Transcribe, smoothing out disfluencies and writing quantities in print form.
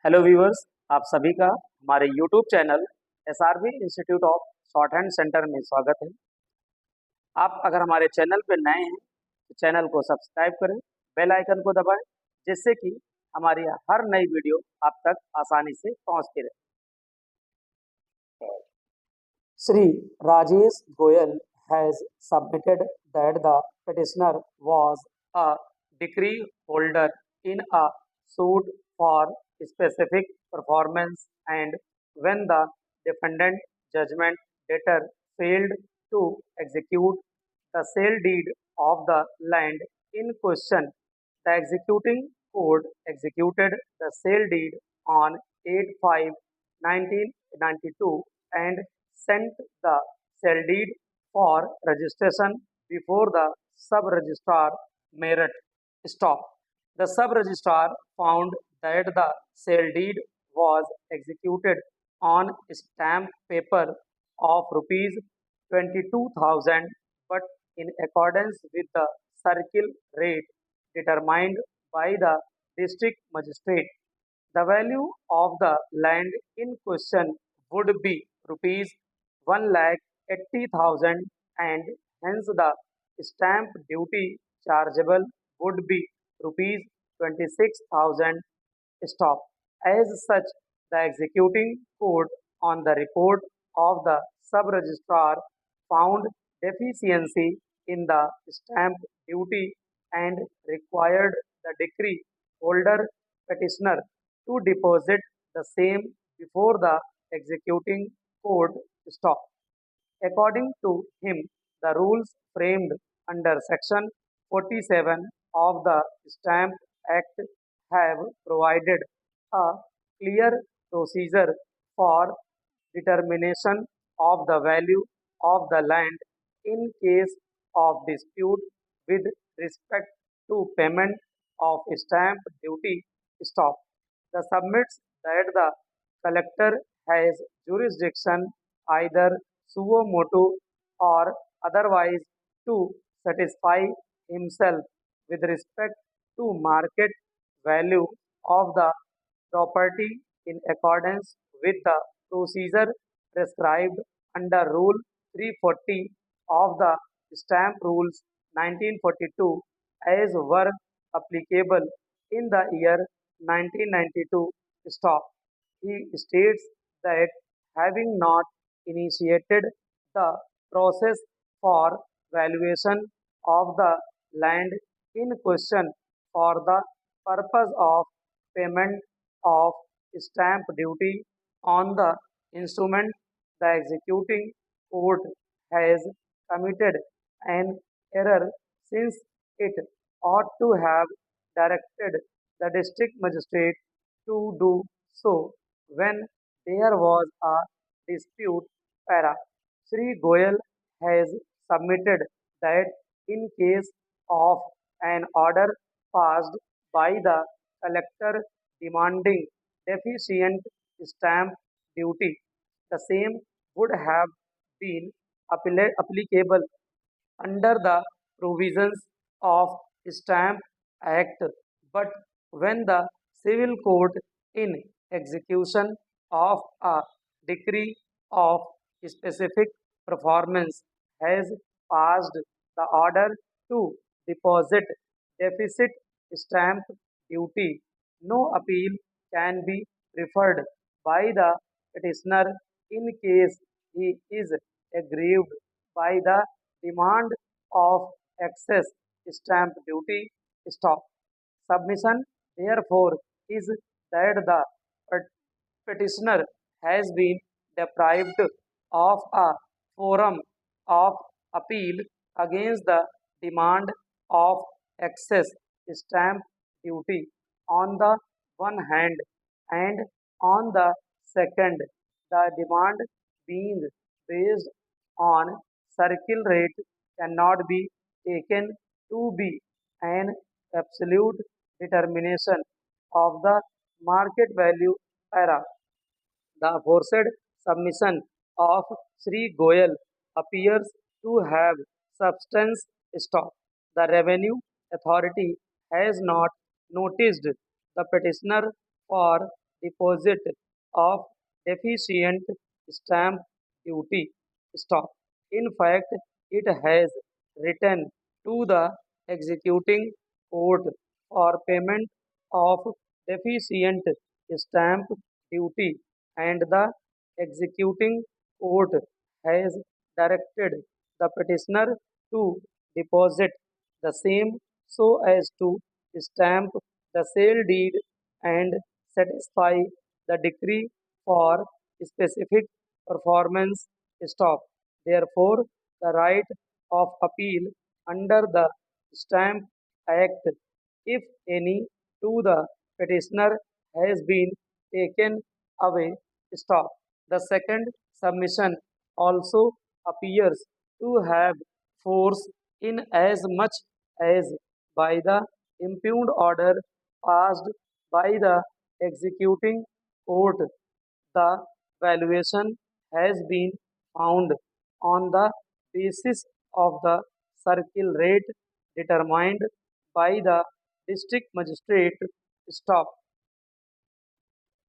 Hello viewers, आप सभी का हमारे YouTube channel SRB institute of short hand centre में स्वागत है। आप अगर हमारे चैनल पर नए हैं तो चैनल को सब्सक्राइब करें, बेल आइकन को दबाएं, जिससे कि हमारी हर नई वीडियो आप तक आसानी से पहुंचती रहे। Sri Rajesh Goyal has submitted that the petitioner was a degree holder in a suit for specific performance, and when the defendant judgment debtor failed to execute the sale deed of the land in question, the executing court executed the sale deed on 8/5/1992 and sent the sale deed for registration before the sub-registrar Meerut. Stop. The sub-registrar found that the sale deed was executed on stamp paper of rupees 22,000, but in accordance with the circle rate determined by the district magistrate. The value of the land in question would be rupees 1,80,000, and hence the stamp duty chargeable would be rupees 26,000. Stop. As such, the executing court on the report of the sub-registrar found deficiency in the stamp duty and required the decree holder petitioner to deposit the same before the executing court. Stop. According to him, the rules framed under Section 47 of the Stamp Act have provided a clear procedure for determination of the value of the land in case of dispute with respect to payment of stamp duty. Stop. The submits that the collector has jurisdiction either suo motu or otherwise to satisfy himself with respect to market value of the property in accordance with the procedure prescribed under Rule 340 of the Stamp Rules 1942 as were applicable in the year 1992. Stop. He states that having not initiated the process for valuation of the land in question for the purpose of payment of stamp duty on the instrument, the executing court has committed an error, since it ought to have directed the district magistrate to do so when there was a dispute. Para. Sri Goyal has submitted that in case of an order passed by the collector demanding deficient stamp duty, the same would have been applicable under the provisions of Stamp Act, but when the civil court in execution of a decree of specific performance has passed the order to deposit deficit stamp duty, no appeal can be preferred by the petitioner in case he is aggrieved by the demand of excess stamp duty. Stop. Submission, therefore, is that the petitioner has been deprived of a forum of appeal against the demand of excess stamp duty on the one hand, and on the second, the demand being based on circle rate cannot be taken to be an absolute determination of the market value. Para. The aforesaid submission of Sri Goyal appears to have substance. Stop. The Revenue Authority has not noticed the petitioner for deposit of deficient stamp duty. Stop. In fact, it has written to the executing court for payment of deficient stamp duty, and the executing court has directed the petitioner to deposit the same so as to stamp the sale deed and satisfy the decree for specific performance. Stop. Therefore, the right of appeal under the Stamp Act, if any, to the petitioner has been taken away. Stop. The second submission also appears to have force in as much as by the impugned order passed by the executing court, the valuation has been found on the basis of the circle rate determined by the district magistrate. Stop.